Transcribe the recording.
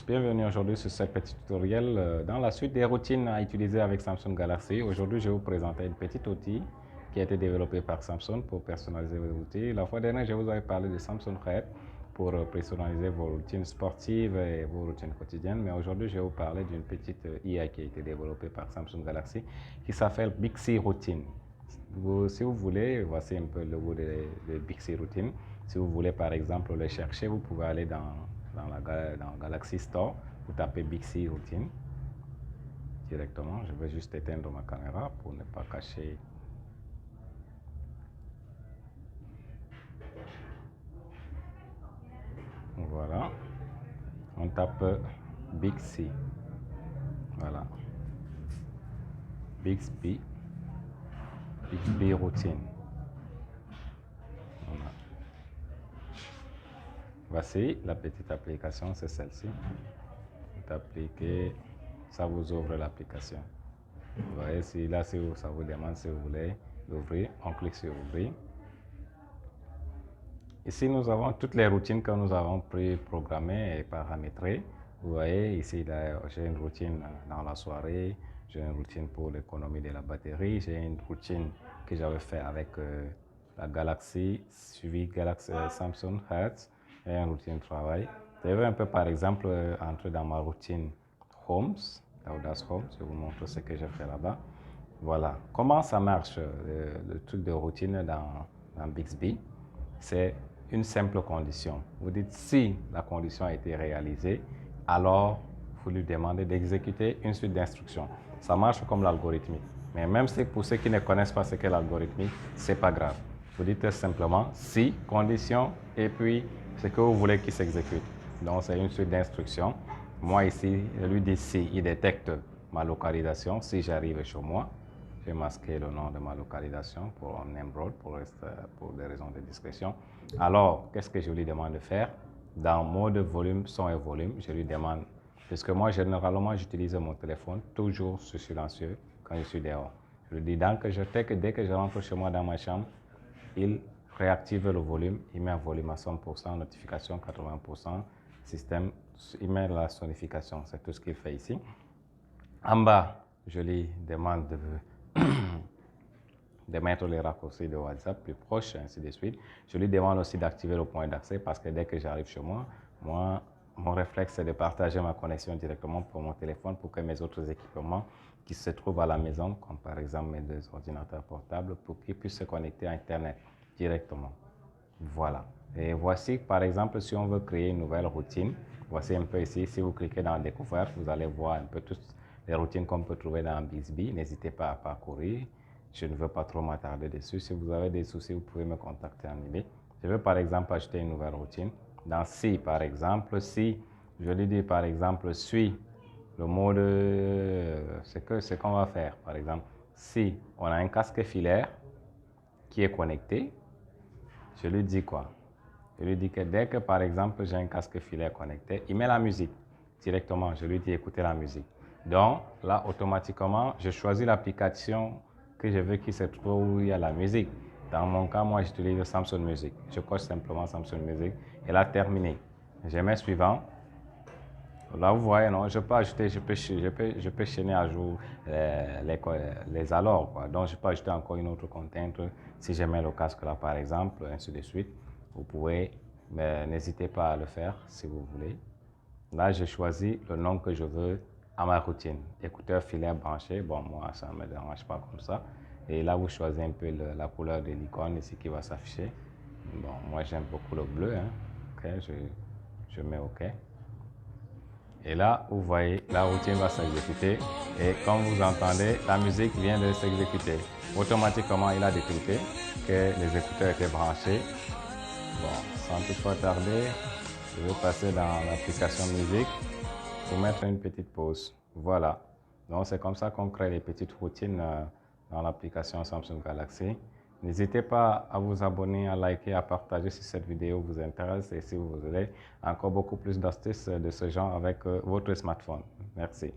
Bienvenue aujourd'hui sur ce petit tutoriel dans la suite des routines à utiliser avec Samsung Galaxy. Aujourd'hui, je vais vous présenter un petit outil qui a été développé par Samsung pour personnaliser vos outils. La fois dernière, je vous avais parlé de Samsung Red pour personnaliser vos routines sportives et vos routines quotidiennes. Mais aujourd'hui, je vais vous parler d'une petite IA qui a été développée par Samsung Galaxy qui s'appelle Bixi Routine. Si vous voulez, voici un peu le logo de Bixi Routine. Si vous voulez par exemple le chercher, vous pouvez aller dans Galaxy Store, vous tapez Bixi Routine directement. Je vais juste éteindre ma caméra pour ne pas cacher. Voilà. On tape Bixi. Voilà. Bixby Routine. Voilà. Voici la petite application, c'est celle-ci. Vous appliquez, ça vous ouvre l'application. Vous voyez, là, ça vous demande si vous voulez l'ouvrir, on clique sur ouvrir. Ici, nous avons toutes les routines que nous avons préprogrammées et paramétrées. Vous voyez, ici, j'ai une routine dans la soirée, j'ai une routine pour l'économie de la batterie, j'ai une routine que j'avais fait avec la Galaxy, suivi Samsung Hertz, et une routine travail. Je vais un peu, par exemple, entrer dans ma routine Homes, Audace Home, je vous montre ce que j'ai fait là-bas. Voilà. Comment ça marche, le truc de routine dans Bixby? C'est une simple condition. Vous dites si la condition a été réalisée, alors vous lui demandez d'exécuter une suite d'instructions. Ça marche comme l'algorithmique. Mais même si pour ceux qui ne connaissent pas ce qu'est l'algorithmique, ce n'est pas grave. Vous dites simplement si, condition, et puis ce que vous voulez qu'il s'exécute. Donc c'est une suite d'instructions. Moi ici, je lui dis si, il détecte ma localisation, si j'arrive chez moi. J'ai masqué le nom de ma localisation pour Namebroad pour des raisons de discrétion. Alors, qu'est-ce que je lui demande de faire? Dans mode volume, son et volume, je lui demande, puisque moi, généralement, j'utilise mon téléphone toujours sur silencieux quand je suis dehors. Je lui dis, dès que je rentre chez moi dans ma chambre, il réactive le volume, il met un volume à 100%, notification 80%, système, il met la sonification, c'est tout ce qu'il fait ici. En bas, je lui demande de mettre les raccourcis de WhatsApp plus proches, ainsi de suite. Je lui demande aussi d'activer le point d'accès parce que dès que j'arrive chez moi, mon réflexe c'est de partager ma connexion directement pour mon téléphone pour que mes autres équipements qui se trouvent à la maison, comme par exemple mes 2 ordinateurs portables, pour qu'ils puissent se connecter à Internet directement. Voilà. Et voici, par exemple, si on veut créer une nouvelle routine, voici un peu ici, si vous cliquez dans Découverte, vous allez voir un peu toutes les routines qu'on peut trouver dans Bixby. N'hésitez pas à parcourir. Je ne veux pas trop m'attarder dessus. Si vous avez des soucis, vous pouvez me contacter en email. Je veux par exemple ajouter une nouvelle routine. Dans Si, par exemple, si je lui dis par exemple, suis le mode, c'est qu'on va faire. Par exemple, si on a un casque filaire qui est connecté, je lui dis quoi? Je lui dis que dès que, par exemple, j'ai un casque filaire connecté, il met la musique directement. Je lui dis écouter la musique. Donc, là, automatiquement, je choisis l'application que je veux qu'il se trouve où il y a la musique. Dans mon cas, moi, j'utilise Samsung Music. Je coche simplement Samsung Music et là, terminé. Je mets suivant. Là, vous voyez, non, je peux ajouter, je peux chaîner à jour les alors, quoi. Donc, je peux ajouter encore une autre contrainte si je mets le casque là, par exemple, ainsi de suite. Vous pouvez, mais n'hésitez pas à le faire si vous voulez. Là, je choisis le nom que je veux à ma routine. Écouteur filaire branché, bon, moi, ça ne me dérange pas comme ça. Et là, vous choisissez un peu la couleur de l'icône ici qui va s'afficher. Bon, moi, j'aime beaucoup le bleu, hein. Ok, je mets OK. Et là, vous voyez, la routine va s'exécuter. Et comme vous entendez, la musique vient de s'exécuter. Automatiquement, il a détecté que les écouteurs étaient branchés. Bon, sans toutefois tarder, je vais passer dans l'application musique pour mettre une petite pause. Voilà. Donc, c'est comme ça qu'on crée les petites routines dans l'application Samsung Galaxy. N'hésitez pas à vous abonner, à liker, à partager si cette vidéo vous intéresse et si vous voulez encore beaucoup plus d'astuces de ce genre avec votre smartphone. Merci.